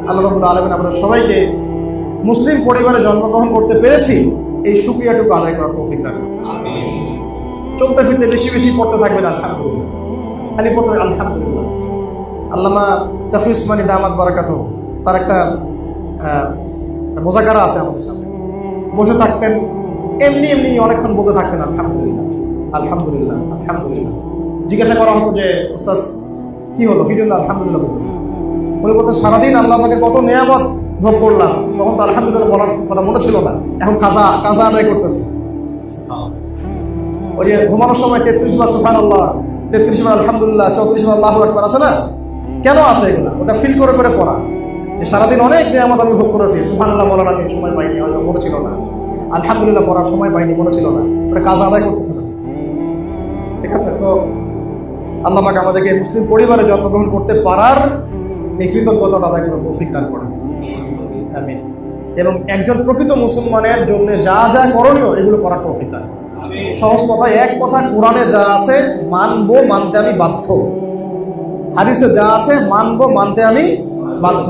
আল্লাহ রাব্বুল আলামিন আমাদের সবাইকে মুসলিম পরিবারে জন্মগ্রহণ করতে পেরেছি এই শুকরিয়াটুকু আদায় করার তৌফিক দান করুন। আমিন। চলতে ফিরতে বেশি বেশি পড়তে থাকবেন আলহামদুলিল্লাহ, খালি পড়তে আলহামদুলিল্লাহ। আল্লামা তাফি উসমানী দামাত বারাকাতুহু তার একটা মুযাকারা আছে আমাদের সামনে, বসে থাকতেন এমনি অনেকক্ষণ বলতে থাকতেন আলহামদুলিল্লাহ, আলহামদুলিল্লাহ, আলহামদুলিল্লাহ। জিজ্ঞাসা করা হতো যে ওস্তাদ কি হলো, কি জন্য আলহামদুলিল্লাহ বলতেছে? উনি বলতেন সারাদিন আল্লাহ পাকের কত নিয়ামত ভোগ করলাম, তখন তো আলহামদুলিল্লাহ বলার কথা মনে ছিল না, এখন কাজা আদায় করতেছে। ওই যে ঘুমানোর সময় 33 বার সুবহানাল্লাহ, 33 বার আলহামদুলিল্লাহ, 34 বার আল্লাহু আকবার আছে না? কেন আছে এগুলা? ওটা ফিল করে করে পড়া, যে সারাদিন অনেক নিয়ামত আমি ভোগ করেছি, সুবহানাল্লাহ বলার আমি সময় পাইনি, হয়তো মনে ছিল না, আলহামদুলিল্লাহ পড়ার সময় পাইনি, মনে ছিল না, ওটা কাজ আদায় করতেছে না। ঠিক আছে? তো আল্লাহ পাক আমাদেরকে মুসলিম পরিবারে জন্মগ্রহণ করতে পারার এই কৃতজ্ঞতা আদায় করার তৌফিক দান করেন। আমিন। এবং একজন প্রকৃত মুসলমানের জন্য যা যা করণীয় এগুলো করার তৌফিক দান। সহজ কথায় এক কথা, কোরআনে যা আছে মানবো, মানতে আমি বাধ্য। হাদিসে যা আছে মানবো, মানতে আমি বাধ্য।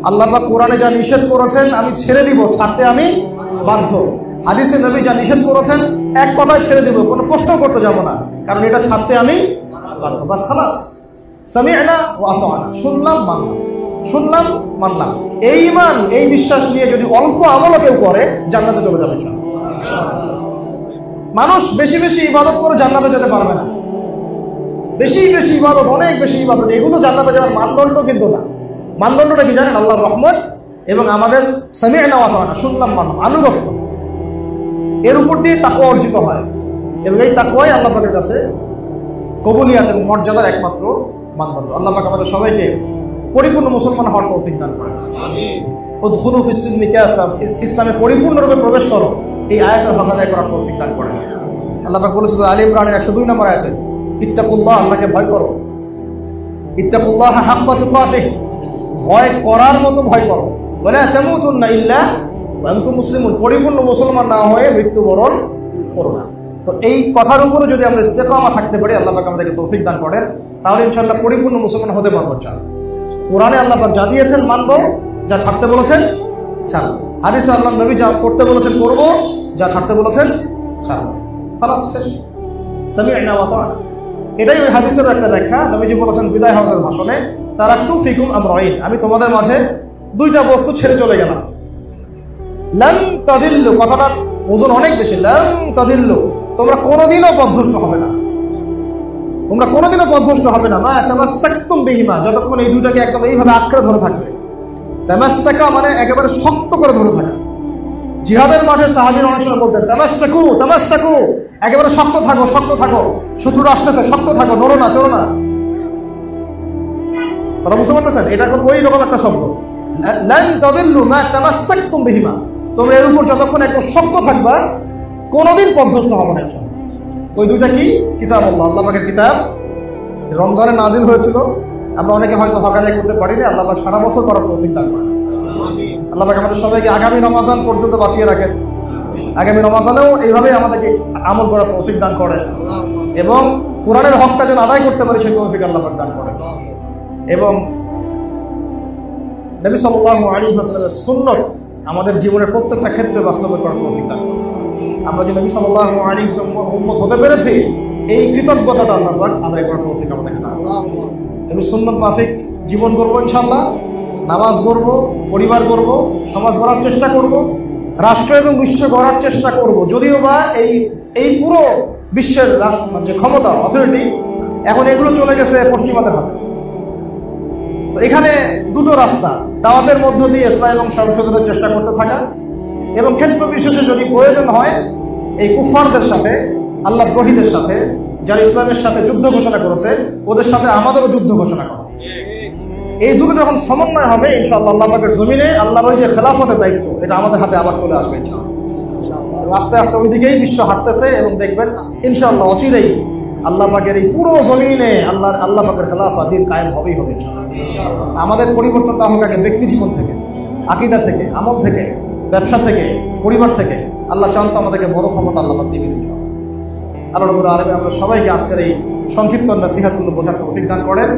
আল্লাহ পাক কোরআনে যা নিষেধ করেছেন আমি ছেড়ে দিব, ছাড়তে আমি বাধ্য। হাদিসে নবী যা নিষেধ করেছেন এক কথায় ছেড়ে দিব, কোনো প্রশ্ন করতে যাব না, কারণ এটা ছাড়তে আমি বাধ্য। বাস খালাস, সামি'না ওয়া আতা'না, শুনলাম মানলাম, শুনলাম মানলাম। এই ঈমান, এই বিশ্বাস নিয়ে যদি অল্প আমলও কেউ করে জান্নাতে চলে যাবে ইনশাআল্লাহ। মানুষ বেশি বেশি ইবাদত করে জান্নাতে যেতে পারবে না। বেশি বেশি ইবাদত, অনেক বেশি ইবাদত, এগুলো জান্নাতে যাওয়ার মানদণ্ড কিন্তু না। মানদণ্ডটা কি জানেন? আল্লাহর রহমত এবং আমাদের সামি'না ওয়া আতা'না, শুনলাম মানলাম, আনুগত্য। এর উপর দিয়ে তাকওয়া অর্জিত হয় এবং এই তাকওয়াই আল্লাহ পাকের কাছে কবুলিয়াত এবং মর্যাদার একমাত্র মানদণ্ড। আল্লাহ পাক আমাদের সবাইকে পরিপূর্ণ মুসলমান হওয়ার তৌফিক দান করেন। আমিন। উদখুলু ফিস সিলমি কাফা, ইসলামে পরিপূর্ণরূপে প্রবেশ করো, এই আয়াতের হক আদায় করার তৌফিক দান করেন। আল্লাহ পাক বলেছেন আলে ইমরানের 102 নম্বর আয়াতে, ইত্তাকুল্লাহ, আল্লাহকে ভয় করো। ইত্তাকুল্লাহ হাক্কা তুকাতিহ, ভয় করার মতো ভয় করো। ওয়ালা তামুতুন্না ইল্লা ওয়া আনতুম মুসলিমুন, পরিপূর্ণ মুসলমান না হয়ে মৃত্যুবরণ করো না। তো এই কথার উপরে যদি আমরা ইস্তেকামা থাকতে পারি, আল্লাহ পাক আমাদেরকে তৌফিক দান করেন, তাহলে ইনশাআল্লাহ পরিপূর্ণ মুসলমান হতে পারবো। কোরআনে আল্লাহ পাক যা দিয়েছেন মানবো, যা ছাড়তে বলেছেন ছাড়বো। হাদিসে আল্লাহ নবী যা করতে বলেছেন করবো, যা ছাড়তে বলেছেন ছাড়বো। খালাস, সামি'না ওয়া আতা'না। এটাই ওই হাদিসের একটা ব্যাখ্যা। নবীজি বলেছেন বিদায় হজের ভাষণে, তারাকতু ফিকুম আমরাইন, আমি তোমাদের মাঝে দুইটা বস্তু ছেড়ে চলে গেলাম। লান তাদিল্লু, কথাটার ওজন অনেক বেশি। লান তাদিল্লু, তোমরা কোনোদিনও পথভ্রষ্ট হবে না, তোমরা কোনোদিনও পথভ্রষ্ট হবে না। মা তামাসসাকতুম বিহিমা, যতক্ষণ এই দুইটাকে একদম এইভাবে আঁকড়ে ধরে থাকবে। তামাসসাকা মানে একেবারে শক্ত করে ধরে থাকা। জিহাদের মাঠে সাহাবীরা অনেক সময় বলতেন তামাসসাকু তামাসসাকু, একেবারে শক্ত থাকো শক্ত থাকো, শত্রুরা আসতেছে শক্ত থাকো, নড়ো না চলো না। কথা বুঝতে পারতেছেন? এটা এখন ওই রকম একটা শব্দ। লান তাদিল্লু মা তামাসসাকতুম বিহিমা, তোমরা এর উপর যতক্ষণ একদম শক্ত থাকবা কোনোদিন পথভ্রষ্ট হবে না। ওই দুইটা কি? কিতাব আল্লাহ, আল্লাহ পাকের কিতাব। রমজানে নাজিল হয়েছিল, আমরা অনেকে হয়তো হক আদায় করতে পারিনি, আল্লাহ পাক সারা বছর করার তৌফিক দান করেন। আল্লাহ পাক আমাদের সবাইকে আগামী রমজান পর্যন্ত বাঁচিয়ে রাখেন, আগামী রমজানেও এইভাবে আমাদেরকে আমল করার তৌফিক দান করেন এবং কোরআনের হকটা যেন আদায় করতে পারি সেই তৌফিক আল্লাহ পাক দান করেন। এবং নবী সাল্লাল্লাহু আলাইহি ওয়াসাল্লামের সুন্নাত আমাদের জীবনের প্রত্যেকটা ক্ষেত্রে বাস্তবায়ন করার তৌফিক দান করেন। আমরা যে নবী সাল্লাল্লাহু আলাইহি ওয়াসাল্লামের উম্মত হতে পেরেছি, এই কৃতজ্ঞতাটা আল্লাহ পাক আদায় করার তৌফিক আমাদেরকে দান করেন। নবী সুন্নাত মাফিক জীবন গড়ব ইনশাআল্লাহ, নামাজ গড়ব, পরিবার গড়ব, সমাজ গড়ার চেষ্টা করব, রাষ্ট্র এবং বিশ্ব গড়ার চেষ্টা করব। যদিও বা এই পুরো বিশ্বের যে ক্ষমতা অথরিটি এখন এগুলো চলে গেছে পশ্চিমাদের হাতে। তো এখানে দুটো রাস্তা, দাওয়াতের মধ্য দিয়ে ইসলাম এবং সংশোধনের চেষ্টা করতে থাকা এবং ক্ষেত্র বিশেষে যদি প্রয়োজন হয় এই কুফফারদের সাথে, আল্লাহ দ্রোহীদের সাথে, যারা ইসলামের সাথে যুদ্ধ ঘোষণা করেছে ওদের সাথে আমাদেরও যুদ্ধ ঘোষণা করা। এই দুটো যখন সমন্বয় হবে ইনশাআল্লাহ আল্লাহ পাকের জমিনে আল্লাহর ওই যে খেলাফতের দায়িত্ব এটা আমাদের হাতে আবার চলে আসবে ইনশাআল্লাহ। আস্তে আস্তে ওই দিকেই বিশ্ব হাঁটতেছে এবং দেখবেন ইনশাআল্লাহ অচিরেই আল্লাহ পাকের এই পুরো জমিনে আল্লাহ পাকের খেলাফত দিন কায়েম হবেই হবে ইনশাআল্লাহ। আমাদের পরিবর্তনটা হোক আগে ব্যক্তি জীবন থেকে, আকীদা থেকে, আমল থেকে, ব্যবসা থেকে, পরিবার থেকে। আল্লাহ চান তো আমাদেরকে বড় ক্ষমতা আল্লাহ পাক দিবেন ইনশাআল্লাহ। আল্লাহ রাব্বুল আলামিন আমরা সবাইকে আজকের এই সংক্ষিপ্ত নসিহতগুলো বোঝার তৌফিক দান করেন।